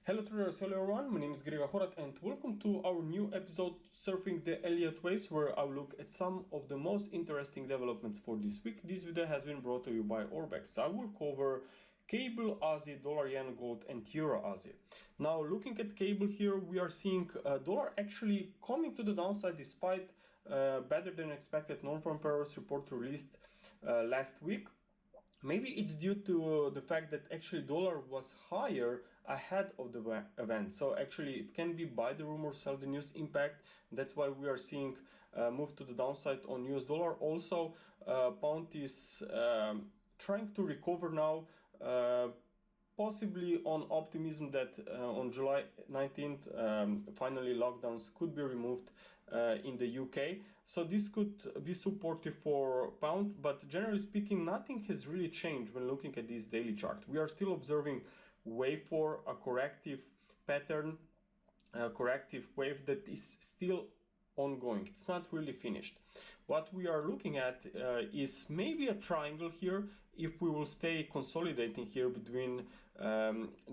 Hello traders, hello everyone, my name is Grega and welcome to our new episode surfing the Elliott waves, where I'll look at some of the most interesting developments for this week. This video has been brought to you by Orbex. I will cover cable AUD, dollar, yen, gold and euro AUD. Now looking at cable here, we are seeing dollar actually coming to the downside despite better than expected non-farm payrolls report released last week. Maybe it's due to the fact that actually dollar was higher ahead of the event. So actually it can be buy the rumor, sell the news impact. That's why we are seeing move to the downside on US dollar. Also, pound is trying to recover now, possibly on optimism that on July 19th, finally lockdowns could be removed in the UK. So this could be supportive for pound, but generally speaking, nothing has really changed when looking at this daily chart. We are still observing wave for a corrective pattern, a corrective wave that is still ongoing. It's not really finished. What we are looking at is maybe a triangle here if we will stay consolidating here between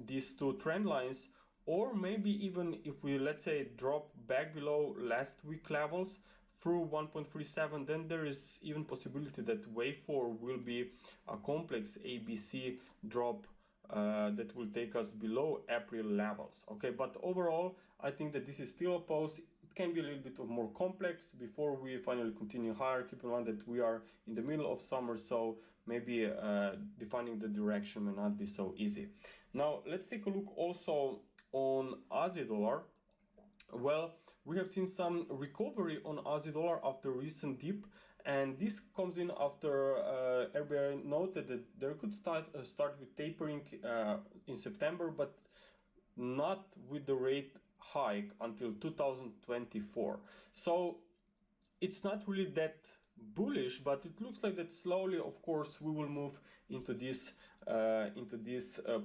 these two trend lines, or maybe even if we, let's say, drop back below last week levels through 1.37, then there is even possibility that wave 4 will be a complex ABC drop that will take us below April levels. Okay, but overall I think that this is still a pause. It can be a little bit of more complex before we finally continue higher. Keep in mind that we are in the middle of summer, so maybe defining the direction may not be so easy. Now let's take a look also on Aussie dollar. Well, we have seen some recovery on Aussie dollar after recent dip, and this comes in after RBI noted that there could start with tapering in September, but not with the rate hike until 2024. So it's not really that bullish, but it looks like that slowly, of course, we will move into this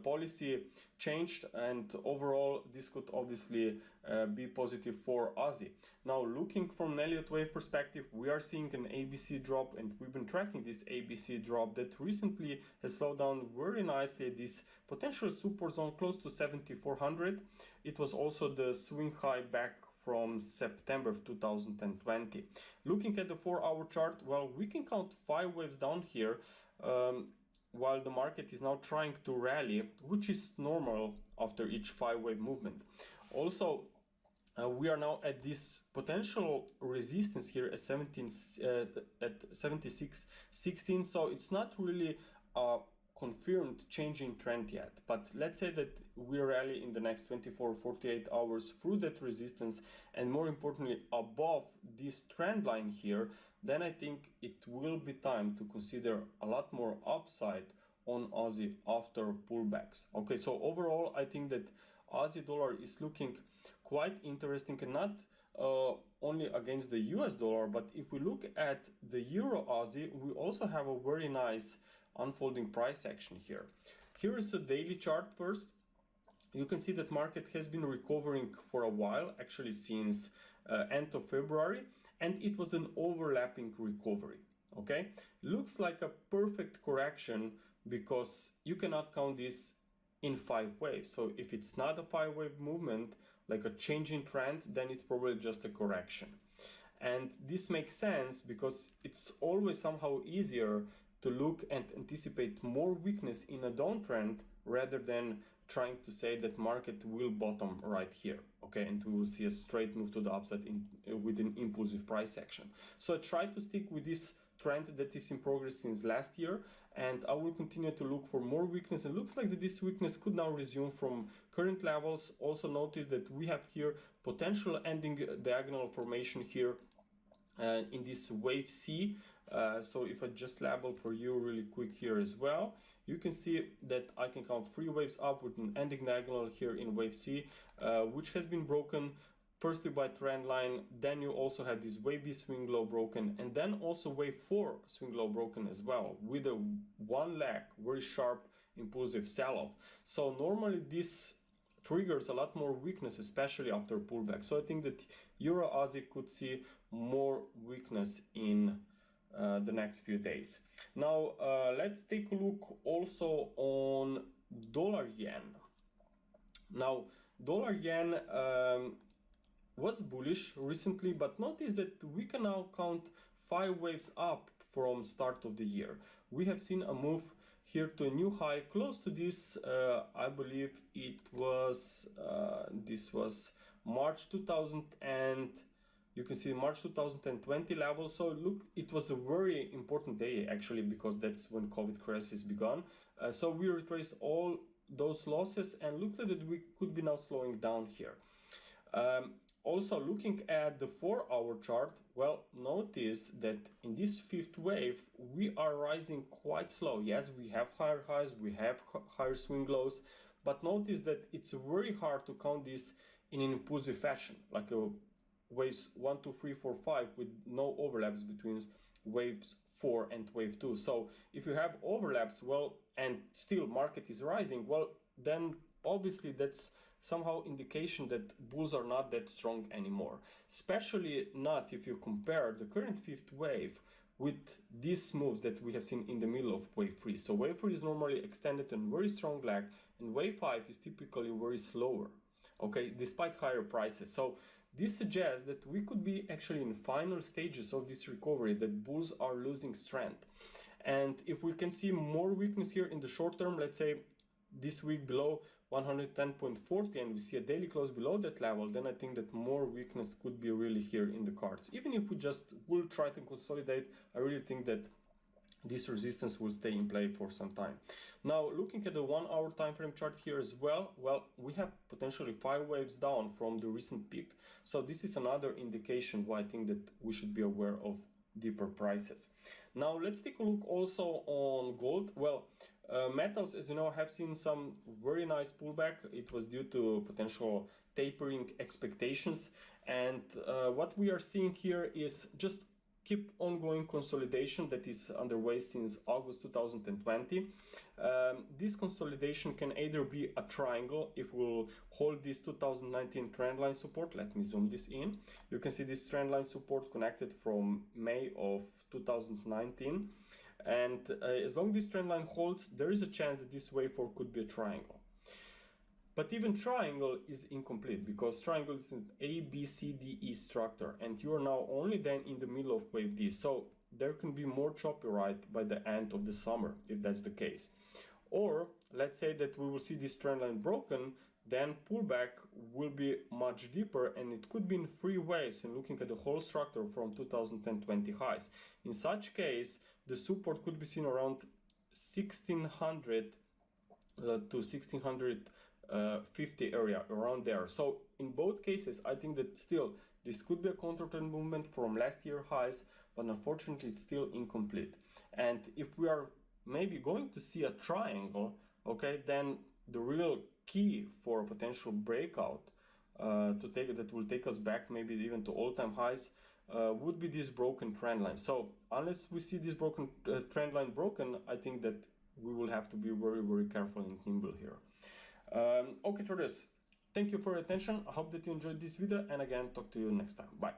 policy changed, and overall this could obviously be positive for Aussie. Now looking from an Elliott wave perspective, we are seeing an ABC drop, and we've been tracking this ABC drop that recently has slowed down very nicely at this potential support zone close to 7400. It was also the swing high back from September of 2020. Looking at the 4-hour chart, well, we can count 5 waves down here, while the market is now trying to rally, which is normal after each 5-wave movement. Also, we are now at this potential resistance here at 76.16, so it's not really a confirmed changing trend yet, but let's say that we rally in the next 24-48 hours through that resistance, and more importantly above this trend line here, then I think it will be time to consider a lot more upside on Aussie after pullbacks. Okay, so overall I think that Aussie dollar is looking quite interesting, and not only against the US dollar, but if we look at the euro Aussie, we also have a very nice unfolding price action here. Here is the daily chart first. You can see that market has been recovering for a while, actually since end of February, and it was an overlapping recovery. Okay, looks like a perfect correction because you cannot count this in 5 waves. So if it's not a 5-wave movement, like a changing trend, then it's probably just a correction. And this makes sense because it's always somehow easier to look and anticipate more weakness in a downtrend rather than trying to say that market will bottom right here, okay, and we will see a straight move to the upside with an impulsive price action. So I try to stick with this trend that is in progress since last year, and I will continue to look for more weakness, and looks like that this weakness could now resume from current levels. Also notice that we have here potential ending diagonal formation here in this wave C. So if I just label for you really quick here as well, you can see that I can count 3 waves up with an ending diagonal here in wave C, which has been broken firstly by trend line, then you also have this wave B swing low broken, and then also wave 4 swing low broken as well, with a one leg very sharp impulsive sell-off. So normally this triggers a lot more weakness, especially after pullback. So I think that Euro Aussie could see more weakness in the next few days. Now let's take a look also on dollar yen. Now, dollar yen was bullish recently, but notice that we can now count 5 waves up from start of the year. We have seen a move here to a new high close to this. I believe it was this was March 2000 and you can see March 2020 level. So look, it was a very important day actually, because that's when COVID crisis began. So we retraced all those losses and looked at it, we could be now slowing down here. Also looking at the 4-hour chart, well, notice that in this fifth wave we are rising quite slow. Yes, we have higher highs, we have higher swing lows, but notice that it's very hard to count this in an impulsive fashion, like a waves 1, 2, 3, 4, 5 with no overlaps between waves 4 and wave 2. So if you have overlaps, well, and still market is rising, well, then obviously that's somehow indication that bulls are not that strong anymore, especially not if you compare the current fifth wave with these moves that we have seen in the middle of wave 3. So wave 3 is normally extended and very strong lag, and wave 5 is typically very slower, okay, despite higher prices. So this suggests that we could be actually in final stages of this recovery, that bulls are losing strength. And if we can see more weakness here in the short term, let's say this week below 110.40 and we see a daily close below that level, then I think that more weakness could be really here in the cards. Even if we just will try to consolidate, I really think that this resistance will stay in play for some time. Now, looking at the 1-hour time frame chart here as well, we have potentially 5 waves down from the recent peak. So this is another indication why I think that we should be aware of deeper prices. Now, let's take a look also on gold. Well, metals, as you know, have seen some very nice pullback. It was due to potential tapering expectations. And what we are seeing here is just keep ongoing consolidation that is underway since August 2020. This consolidation can either be a triangle if we'll hold this 2019 trendline support. Let me zoom this in. You can see this trendline support connected from May of 2019. And as long as this trendline holds, there is a chance that this wave 4 could be a triangle. But even triangle is incomplete, because triangle is an A, B, C, D, E structure, and you are now only then in the middle of wave D. So there can be more choppy ride by the end of the summer, if that's the case. Or let's say that we will see this trend line broken, then pullback will be much deeper, and it could be in 3 waves and looking at the whole structure from 2020 highs. In such case, the support could be seen around 1600 to 1650 area, around there. So in both cases, I think that still this could be a counter trend movement from last year highs, but unfortunately it's still incomplete. And if we are maybe going to see a triangle, okay, then the real key for a potential breakout that will take us back maybe even to all-time highs would be this broken trend line. So unless we see this broken trend line broken, I think that we will have to be very, very careful and nimble here. Okay, traders, thank you for your attention. I hope that you enjoyed this video, and again, talk to you next time. Bye.